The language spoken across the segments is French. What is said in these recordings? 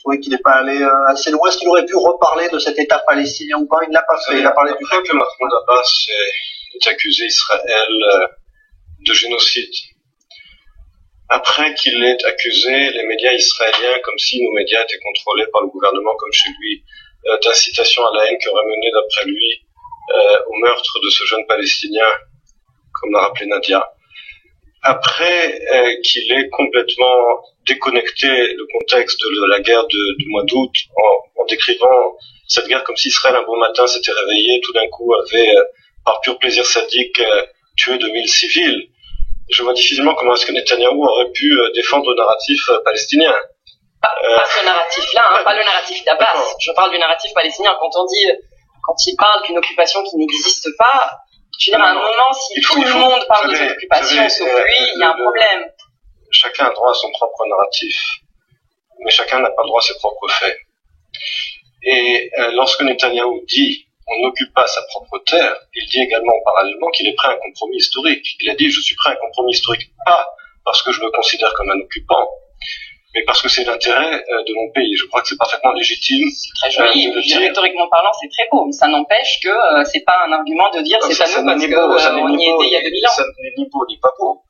trouvez qu'il n'est pas allé assez loin? Est-ce qu'il aurait pu reparler de cet État palestinien ou pas? Il ne l'a pas fait. Il a parlé du fait que Mahmoud Abbas ait accusé Israël de génocide. Après qu'il l'ait accusé, les médias israéliens, comme si nos médias étaient contrôlés par le gouvernement comme chez lui, d'incitation à la haine qui aurait mené, d'après lui, au meurtre de ce jeune Palestinien, comme l'a rappelé Nadia. Après qu'il ait complètement déconnecté le contexte de la guerre du mois d'août en décrivant cette guerre comme si Israël un beau matin s'était réveillé, tout d'un coup avait, par pur plaisir sadique, tué 2000 civils. Je vois difficilement comment est-ce que Netanyahou aurait pu défendre le narratif palestinien. Pas ce narratif-là, pas le narratif d'Abbas. Je parle du narratif palestinien. Quand il parle d'une occupation qui n'existe pas, je veux dire, à un moment, si tout le monde parle de cette occupation sauf lui, il y a un problème. Chacun a droit à son propre narratif, mais chacun n'a pas droit à ses propres faits. Et lorsque Netanyahou dit on n'occupe pas sa propre terre, il dit également parallèlement qu'il est prêt à un compromis historique. Il a dit je suis prêt à un compromis historique, pas parce que je me considère comme un occupant, mais parce que c'est l'intérêt de mon pays. Je crois que c'est parfaitement légitime. C'est très joli, rhétoriquement parlant, c'est très beau, mais ça n'empêche que c'est pas un argument de dire c'est à nous parce qu'on y était il y a 2000 ans. Ça n'est ni beau ni pas beau.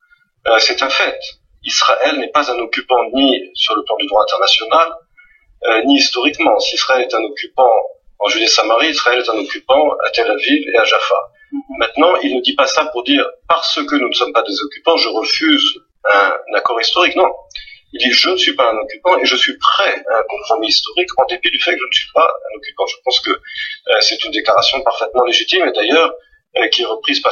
C'est un fait. Israël n'est pas un occupant ni sur le plan du droit international, ni historiquement. Si Israël est un occupant en Judée-Samarie, Israël est un occupant à Tel Aviv et à Jaffa. Maintenant, il ne dit pas ça pour dire parce que nous ne sommes pas des occupants, je refuse un accord historique. Non. Il dit je ne suis pas un occupant et je suis prêt à un compromis historique en dépit du fait que je ne suis pas un occupant. Je pense que c'est une déclaration parfaitement légitime et d'ailleurs qui est reprise pas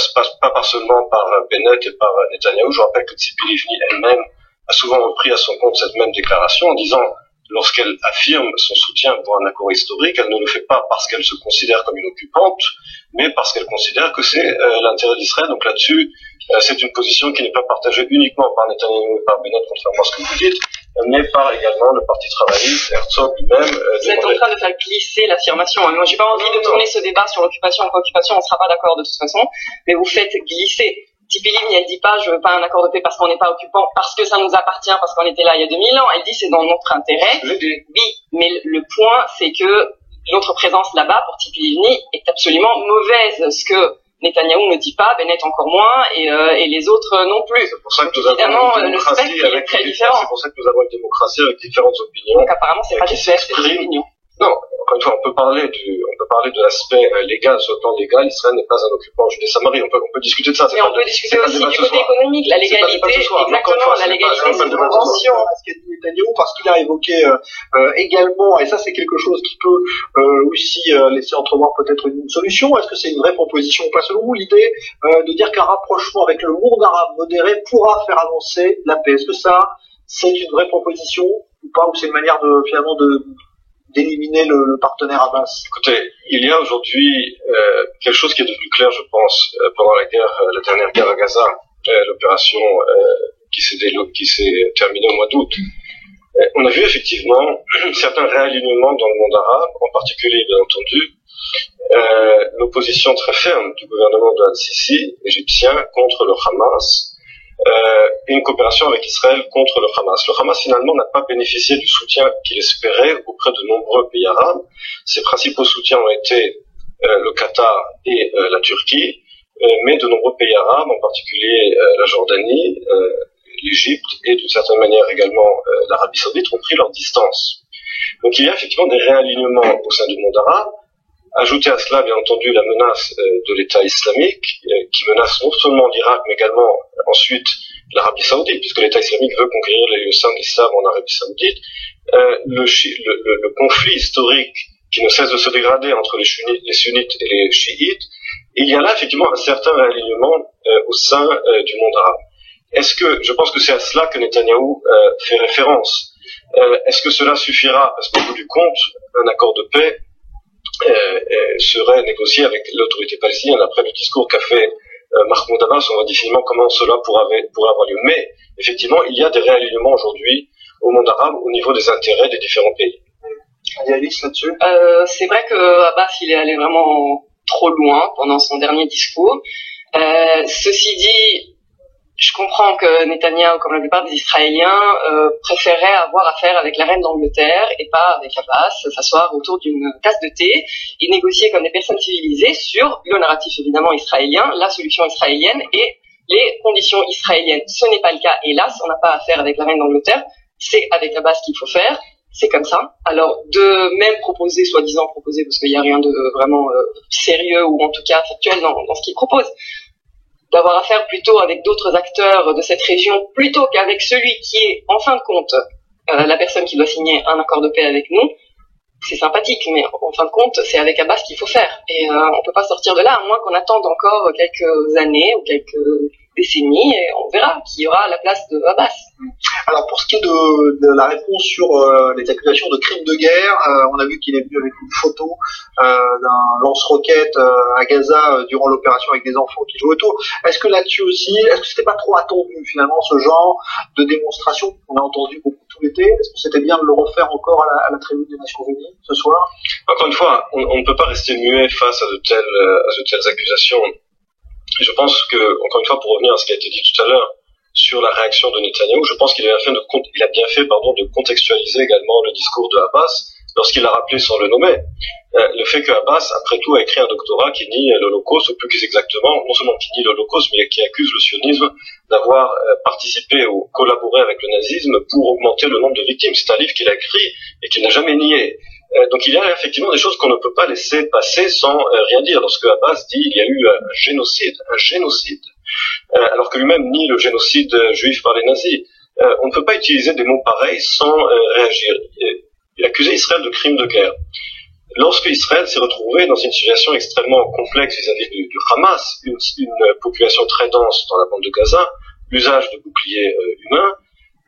seulement par Bennett et par Netanyahou. Je rappelle que Tzipi Livni elle-même a souvent repris à son compte cette même déclaration en disant lorsqu'elle affirme son soutien pour un accord historique, elle ne le fait pas parce qu'elle se considère comme une occupante, mais parce qu'elle considère que c'est l'intérêt d'Israël. Donc là-dessus, c'est une position qui n'est pas partagée uniquement par Netanyahou et par Bennett, contrairement à ce que vous dites, mais par également le Parti travailliste, Herzog lui-même. Vous êtes en train de faire glisser l'affirmation. Moi, j'ai pas envie de tourner ce débat sur l'occupation. En occupation, on sera pas d'accord de toute façon, mais vous faites glisser. Tzipi Livni, elle dit pas je veux pas un accord de paix parce qu'on n'est pas occupant, parce que ça nous appartient, parce qu'on était là il y a 2000 ans. Elle dit c'est dans notre intérêt. Oui, mais le point c'est que notre présence là-bas pour Tzipi Livni est absolument mauvaise. Ce que Netanyahou ne dit pas, Bennett encore moins, et les autres non plus. C'est pour ça que nous avons une démocratie avec très différent. C'est pour ça que nous avons une démocratie avec différentes opinions. Donc apparemment c'est pas du fait, c'est des opinions. Non, encore une fois, on peut parler de l'aspect légal. Sur le plan légal, Israël n'est pas un occupant en Judée-Samarie. On peut discuter de ça. Mais on peut discuter aussi du côté économique, la légalité, exactement, la légalité, c'est une convention. Ce qu'a dit Netanyahou, parce qu'il a évoqué également, et ça c'est quelque chose qui peut aussi laisser entrevoir peut-être une solution. Est-ce que c'est une vraie proposition ou pas selon vous, l'idée de dire qu'un rapprochement avec le monde arabe modéré pourra faire avancer la paix? Est-ce que ça, c'est une vraie proposition ou pas, ou c'est une manière d'éliminer le partenaire Abbas? Écoutez, il y a aujourd'hui quelque chose qui est devenu clair, je pense, pendant la dernière guerre à Gaza, l'opération qui s'est terminée au mois d'août. On a vu effectivement certains réalignements dans le monde arabe, en particulier, bien entendu, l'opposition très ferme du gouvernement de Al-Sisi, égyptien, contre le Hamas, et une coopération avec Israël contre le Hamas. Le Hamas, finalement, n'a pas bénéficié du soutien qu'il espérait auprès de nombreux pays arabes. Ses principaux soutiens ont été le Qatar et la Turquie, mais de nombreux pays arabes, en particulier la Jordanie, l'Égypte et d'une certaine manière également l'Arabie Saoudite, ont pris leur distance. Donc il y a effectivement des réalignements au sein du monde arabe. Ajouter à cela, bien entendu, la menace de l'État islamique, qui menace non seulement l'Irak, mais également ensuite l'Arabie Saoudite, puisque l'État islamique veut conquérir les lieux saints de l'islam en Arabie Saoudite. Le conflit historique qui ne cesse de se dégrader entre les sunnites et les chiites. Et il y a là effectivement un certain réalignement au sein du monde arabe. Je pense que c'est à cela que Netanyahou fait référence. Est-ce que cela suffira? Parce qu'au bout du compte, un accord de paix serait négocié avec l'autorité palestinienne. Après le discours qu'a fait Mahmoud Abbas, on voit difficilement comment cela pourrait avoir lieu. Mais effectivement, il y a des réalignements aujourd'hui au monde arabe au niveau des intérêts des différents pays. Alice, là-dessus? C'est vrai que Abbas, il est allé vraiment trop loin pendant son dernier discours. Ceci dit, je comprends que Netanyahou, comme la plupart des Israéliens, préféraient avoir affaire avec la reine d'Angleterre et pas avec Abbas, s'asseoir autour d'une tasse de thé et négocier comme des personnes civilisées sur le narratif évidemment israélien, la solution israélienne et les conditions israéliennes. Ce n'est pas le cas, hélas, on n'a pas affaire avec la reine d'Angleterre, c'est avec Abbas qu'il faut faire, c'est comme ça. Alors, de même proposer, soi-disant proposer, parce qu'il n'y a rien de vraiment sérieux ou en tout cas factuel dans ce qu'il propose, d'avoir affaire plutôt avec d'autres acteurs de cette région plutôt qu'avec celui qui est, en fin de compte, la personne qui doit signer un accord de paix avec nous, c'est sympathique, mais en fin de compte, c'est avec Abbas qu'il faut faire. Et on peut pas sortir de là, à moins qu'on attende encore quelques années ou quelques décennies, et on verra qui aura la place de Abbas. Alors pour ce qui est de la réponse sur les accusations de crimes de guerre, on a vu qu'il est venu avec une photo d'un lance-roquette à Gaza durant l'opération avec des enfants qui jouent autour. Est-ce que là-dessus aussi, est-ce que c'était pas trop attendu finalement ce genre de démonstration qu'on a entendu beaucoup tout l'été? Est-ce que c'était bien de le refaire encore à la tribune des Nations Unies ce soir? Encore une fois, on ne peut pas rester muet face à de telles accusations. Et je pense que, encore une fois, pour revenir à ce qui a été dit tout à l'heure sur la réaction de Netanyahou, je pense qu'il a bien fait de contextualiser également le discours de Abbas lorsqu'il l'a rappelé sans le nommer. Le fait que Abbas, après tout, a écrit un doctorat qui nie l'Holocauste, ou plus exactement, non seulement qui nie l'Holocauste, mais qui accuse le sionisme d'avoir participé ou collaboré avec le nazisme pour augmenter le nombre de victimes. C'est un livre qu'il a écrit et qu'il n'a jamais nié. Donc il y a effectivement des choses qu'on ne peut pas laisser passer sans rien dire. Lorsque Abbas dit il y a eu un génocide, alors que lui-même nie le génocide juif par les nazis, on ne peut pas utiliser des mots pareils sans réagir. Il accusait Israël de crimes de guerre. Lorsque Israël s'est retrouvé dans une situation extrêmement complexe vis-à-vis du Hamas, une population très dense dans la bande de Gaza, l'usage de boucliers humains,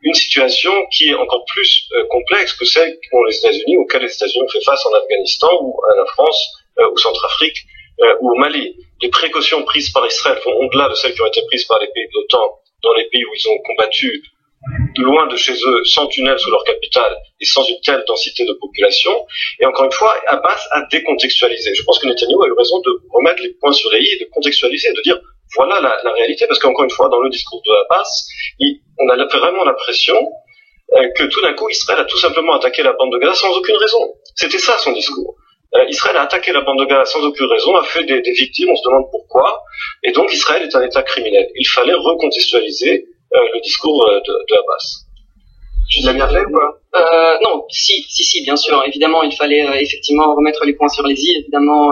une situation qui est encore plus complexe que celle qu'ont les États-Unis, auxquelles les États-Unis ont fait face en Afghanistan ou à la France ou Centrafrique ou au Mali. Les précautions prises par Israël vont au-delà de celles qui ont été prises par les pays de l'OTAN dans les pays où ils ont combattu loin de chez eux, sans tunnel sous leur capitale et sans une telle densité de population. Et encore une fois, Abbas a décontextualisé. Je pense que Netanyahou a eu raison de remettre les points sur les i et de contextualiser, de dire voilà la réalité, parce qu'encore une fois, dans le discours de Abbas, on a vraiment l'impression que tout d'un coup, Israël a tout simplement attaqué la bande de Gaza sans aucune raison. C'était ça son discours. Israël a attaqué la bande de Gaza sans aucune raison, a fait des victimes, on se demande pourquoi, et donc Israël est un État criminel. Il fallait recontextualiser le discours de Abbas. Tu l'as bien fait ou pas? Non, si, bien sûr. Évidemment, il fallait effectivement remettre les points sur les i. Évidemment,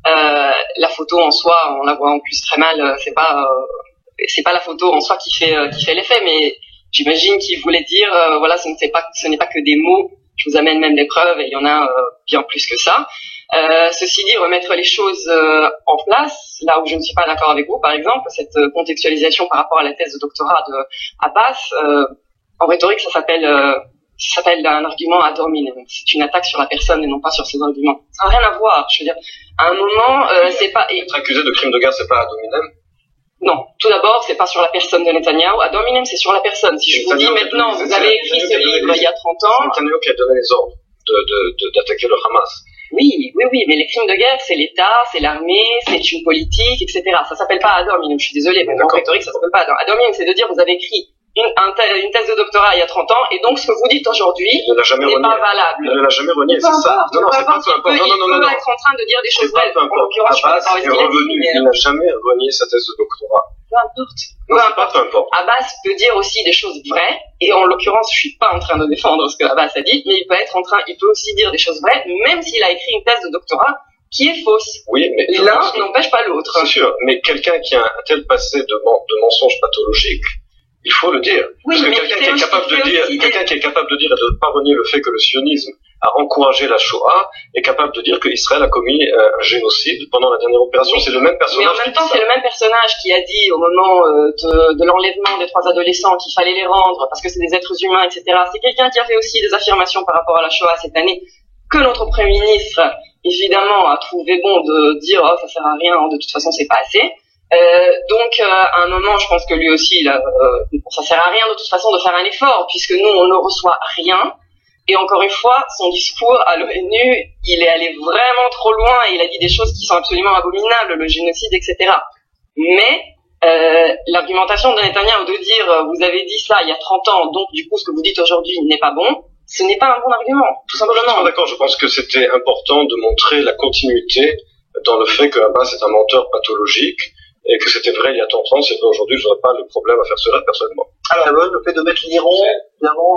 la photo en soi, on la voit en plus très mal. C'est pas la photo en soi qui fait l'effet, mais j'imagine qu'il voulait dire, voilà, ce n'est pas que des mots. Je vous amène même des preuves, et il y en a bien plus que ça. Ceci dit, remettre les choses en place, là où je ne suis pas d'accord avec vous, par exemple, cette contextualisation par rapport à la thèse de doctorat de Abbas, en rhétorique, ça s'appelle un argument ad hominem. C'est une attaque sur la personne et non pas sur ses arguments. Ça n'a rien à voir. Je veux dire, à un moment, c'est pas... Être accusé de crime de guerre, c'est pas ad hominem? Non. Tout d'abord, c'est pas sur la personne de Netanyahou. Ad hominem, c'est sur la personne. Si je vous dis maintenant, vous avez écrit ce livre il y a 30 ans... C'est Netanyahou qui a donné les ordres d'attaquer le Hamas. Oui, mais les crimes de guerre, c'est l'État, c'est l'armée, c'est une politique, etc. Ça s'appelle pas ad hominem, je suis désolée, mais en rhétorique, ça s'appelle pas ad hominem, c'est de dire, vous avez écrit une thèse de doctorat il y a 30 ans, et donc ce que vous dites aujourd'hui n'est pas valable. Il ne l'a jamais renié, c'est ça. Non, c'est pas peu importe. Il peut être en train de dire des choses vraies. En l'occurrence, je Abbas est revenu, il n'a jamais renié sa thèse de doctorat. Peu importe. Abbas peut dire aussi des choses vraies, et en l'occurrence, je suis pas en train de défendre ce que Abbas a dit, mais il peut aussi dire des choses vraies, même s'il a écrit une thèse de doctorat qui est fausse. Oui, mais l'un n'empêche pas l'autre. C'est sûr, mais quelqu'un qui a un tel passé de mensonges pathologiques, il faut le dire. Oui, parce que quelqu'un qui est capable de dire et de ne pas renier le fait que le sionisme a encouragé la Shoah est capable de dire que Israël a commis un génocide pendant la dernière opération. C'est le même personnage. Mais en même temps, c'est le même personnage qui a dit au moment de l'enlèvement des 3 adolescents qu'il fallait les rendre parce que c'est des êtres humains, etc. C'est quelqu'un qui a fait aussi des affirmations par rapport à la Shoah cette année que notre Premier ministre, évidemment, a trouvé bon de dire « Oh, ça sert à rien, de toute façon, c'est pas assez ». Donc à un moment, je pense que lui aussi, ça sert à rien de toute façon de faire un effort, puisque nous, on ne reçoit rien. Et encore une fois, son discours à l'ONU, il est allé vraiment trop loin, et il a dit des choses qui sont absolument abominables, le génocide, etc. Mais L'argumentation de Netanyahou de dire vous avez dit ça il y a 30 ans, donc du coup ce que vous dites aujourd'hui n'est pas bon, ce n'est pas un bon argument, tout simplement. Non, d'accord, je pense que c'était important de montrer la continuité dans le fait que Abbas est un menteur pathologique et que c'était vrai il y a 30 ans, c'est vrai aujourd'hui, je n'aurais pas le problème à faire cela personnellement. Alors, le fait de mettre l'Iran, évidemment...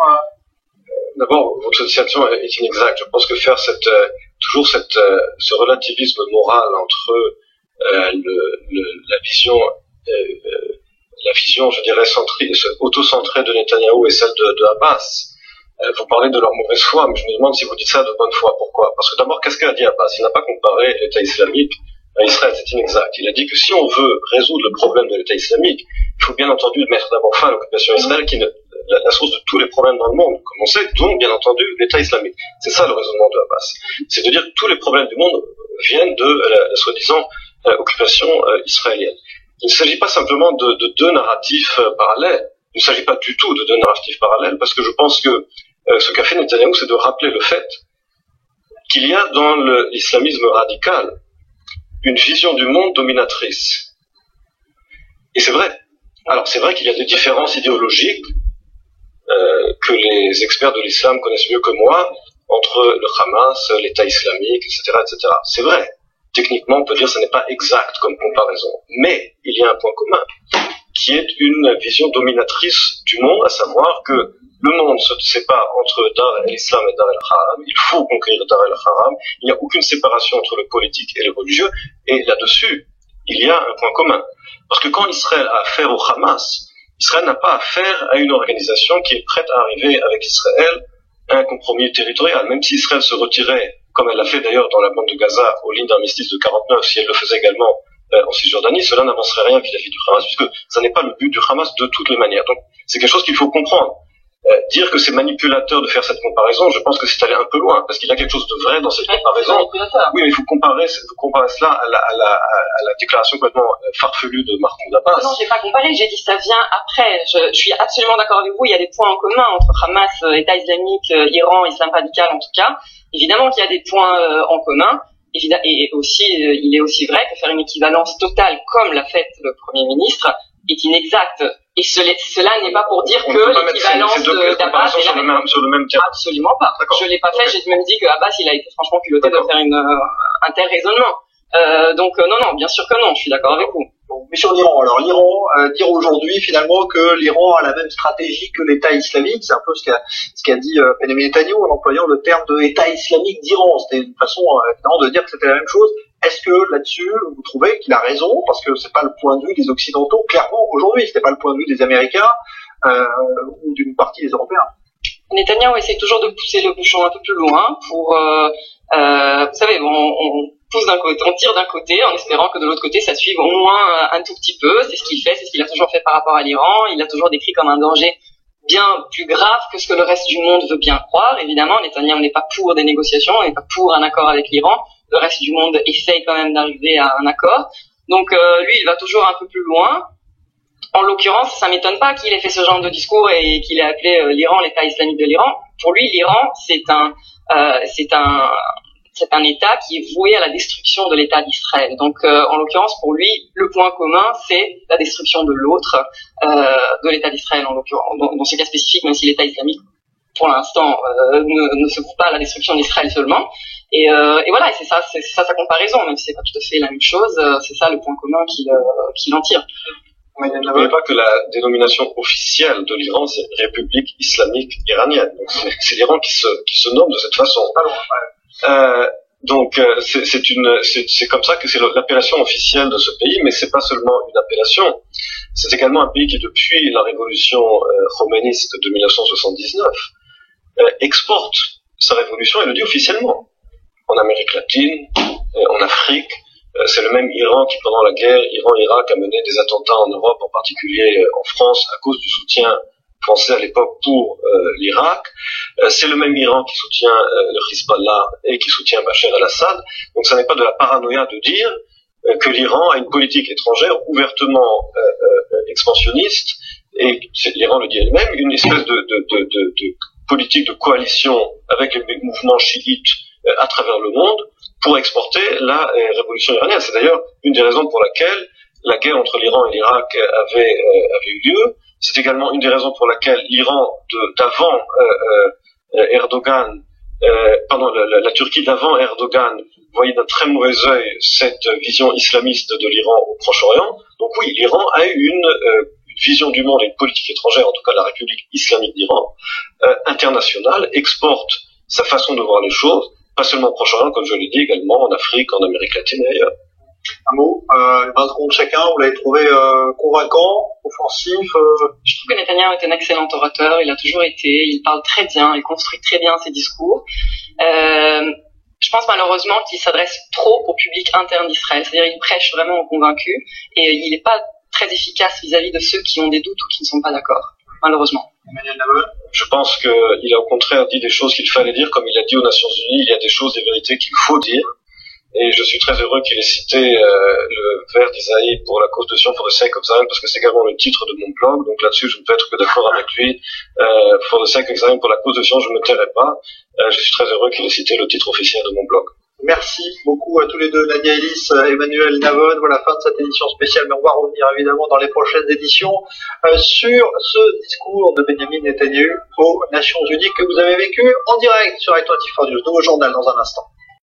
D'abord, votre situation est inexacte. Je pense que faire toujours ce relativisme moral entre la vision, je dirais, auto-centrée de Netanyahou et celle de Abbas. Vous parlez de leur mauvaise foi, mais je me demande si vous dites ça de bonne foi. Pourquoi? Parce que d'abord, qu'est-ce qu'a dit Abbas? Il n'a pas comparé l'État islamique à Israël, c'est inexact. Il a dit que si on veut résoudre le problème de l'État islamique, il faut bien entendu mettre d'abord fin à l'occupation israélienne, qui est la source de tous les problèmes dans le monde, comme on sait, donc bien entendu l'État islamique. C'est ça le raisonnement de Abbas. C'est de dire que tous les problèmes du monde viennent de la soi-disant occupation israélienne. Il ne s'agit pas simplement de deux narratifs parallèles. Il ne s'agit pas du tout de deux narratifs parallèles, parce que je pense que ce qu'a fait Netanyahou, c'est de rappeler le fait qu'il y a dans l'islamisme radical une vision du monde dominatrice. Et c'est vrai. Alors c'est vrai qu'il y a des différences idéologiques que les experts de l'islam connaissent mieux que moi entre le Hamas, l'État islamique, etc., etc. C'est vrai. Techniquement, on peut dire que ce n'est pas exact comme comparaison. Mais il y a un point commun, qui est une vision dominatrice du monde, à savoir que le monde se sépare entre Dar el-Islam et Dar el-Haram. Il faut conquérir Dar el-Haram. Il n'y a aucune séparation entre le politique et le religieux. Et là-dessus, il y a un point commun. Parce que quand Israël a affaire au Hamas, Israël n'a pas affaire à une organisation qui est prête à arriver avec Israël à un compromis territorial. Même si Israël se retirait, comme elle l'a fait d'ailleurs dans la bande de Gaza, aux lignes d'armistice de 49, si elle le faisait également en Cisjordanie, cela n'avancerait rien vis-à-vis du Hamas, puisque ça n'est pas le but du Hamas de toutes les manières. Donc c'est quelque chose qu'il faut comprendre. Dire que c'est manipulateur de faire cette comparaison, je pense que c'est aller un peu loin, parce qu'il y a quelque chose de vrai dans cette comparaison. Oui, mais il faut comparer cela à la déclaration complètement farfelue de Mahmoud Abbas. Non, j'ai pas comparé, j'ai dit ça vient après. Je suis absolument d'accord avec vous, il y a des points en commun entre Hamas, État islamique, Iran, islam radical en tout cas. Évidemment qu'il y a des points en commun. Et aussi, il est aussi vrai que faire une équivalence totale, comme l'a fait le Premier ministre, est inexact. Et cela n'est pas pour dire que l'équivalence d'Abbas est la même. Sur le même terrain. Absolument pas. Je l'ai pas fait, j'ai même dit que Abbas, il a été franchement culotté de faire un tel raisonnement. Donc non, bien sûr que non, je suis d'accord avec vous. Bon, mais sur l'Iran, alors l'Iran, dire aujourd'hui finalement que l'Iran a la même stratégie que l'État islamique, c'est un peu ce qu'a dit Benjamin Netanyahou en employant le terme de État islamique d'Iran. C'était une façon évidemment de dire que c'était la même chose. Est-ce que là-dessus, vous trouvez qu'il a raison, parce que c'est pas le point de vue des Occidentaux, clairement aujourd'hui, c'était pas le point de vue des Américains ou d'une partie des Européens. Netanyahou essaie toujours de pousser le bouchon un peu plus loin pour, vous savez, on pousse d'un côté, on tire d'un côté en espérant que de l'autre côté ça suive au moins un tout petit peu. C'est ce qu'il fait, c'est ce qu'il a toujours fait par rapport à l'Iran. Il l'a toujours décrit comme un danger bien plus grave que ce que le reste du monde veut bien croire. Évidemment, Netanyahou n'est pas pour des négociations, n'est pas pour un accord avec l'Iran. Le reste du monde essaye quand même d'arriver à un accord. Donc lui, il va toujours un peu plus loin. En l'occurrence, ça m'étonne pas qu'il ait fait ce genre de discours et qu'il ait appelé l'Iran l'État islamique de l'Iran. Pour lui, l'Iran, c'est un État qui est voué à la destruction de l'État d'Israël. Donc, en l'occurrence, pour lui, le point commun, c'est la destruction de l'autre, de l'État d'Israël, en l'occurrence. Dans ce cas spécifique, même si l'État islamique, pour l'instant, ne se voue pas à la destruction d'Israël seulement. Et voilà, et c'est ça sa comparaison, même si c'est pas tout à fait la même chose, c'est ça le point commun qu'il en tire. N'oubliez pas que la dénomination officielle de l'Iran, c'est République islamique iranienne. Donc c'est l'Iran qui se nomme de cette façon. Donc c'est comme ça que c'est l'appellation officielle de ce pays, mais c'est pas seulement une appellation. C'est également un pays qui, depuis la révolution khoméniste de 1979, exporte sa révolution et le dit officiellement. En Amérique latine, en Afrique. C'est le même Iran qui, pendant la guerre Iran-Irak, a mené des attentats en Europe, en particulier en France, à cause du soutien français à l'époque pour l'Irak. C'est le même Iran qui soutient le Hezbollah et qui soutient Bachar el-Assad. Donc ça n'est pas de la paranoïa de dire que l'Iran a une politique étrangère ouvertement expansionniste, et l'Iran le dit elle-même, une espèce de politique de coalition avec les mouvements chiites à travers le monde, pour exporter la révolution iranienne. C'est d'ailleurs une des raisons pour laquelle la guerre entre l'Iran et l'Irak avait eu lieu. C'est également une des raisons pour laquelle l'Iran d'avant Erdogan, la Turquie d'avant Erdogan voyait d'un très mauvais œil cette vision islamiste de l'Iran au Proche-Orient. Donc oui, l'Iran a eu une vision du monde et une politique étrangère, en tout cas la République islamique d'Iran, internationale, exporte sa façon de voir les choses, pas seulement au Proche-Orient, comme je l'ai dit, également en Afrique, en Amérique latine et ailleurs. Un mot, 20 secondes chacun, vous l'avez trouvé convaincant, offensif Je trouve que Netanyahou est un excellent orateur, il a toujours été, il parle très bien, il construit très bien ses discours. Je pense malheureusement qu'il s'adresse trop au public interne d'Israël, c'est-à-dire il prêche vraiment aux convaincus et il n'est pas très efficace vis-à-vis de ceux qui ont des doutes ou qui ne sont pas d'accord, malheureusement. Emmanuel Naveux. Je pense qu'il a au contraire dit des choses qu'il fallait dire, comme il a dit aux Nations Unies, il y a des choses, des vérités qu'il faut dire. Et je suis très heureux qu'il ait cité le vers d'Isaïe pour la cause de Sion, for the sake of Zion, parce que c'est également le titre de mon blog. Donc là-dessus, je ne peux être que d'accord avec lui. For the sake of Zion, pour la cause de Sion, je ne me tairai pas. Je suis très heureux qu'il ait cité le titre officiel de mon blog. Merci beaucoup à tous les deux, Nadia Ellis, Emmanuel Navon. Voilà, fin de cette édition spéciale, mais on va revenir évidemment dans les prochaines éditions sur ce discours de Benjamin Netanyahou aux Nations Unies que vous avez vécu en direct sur i24 News. Nouveau journal dans un instant.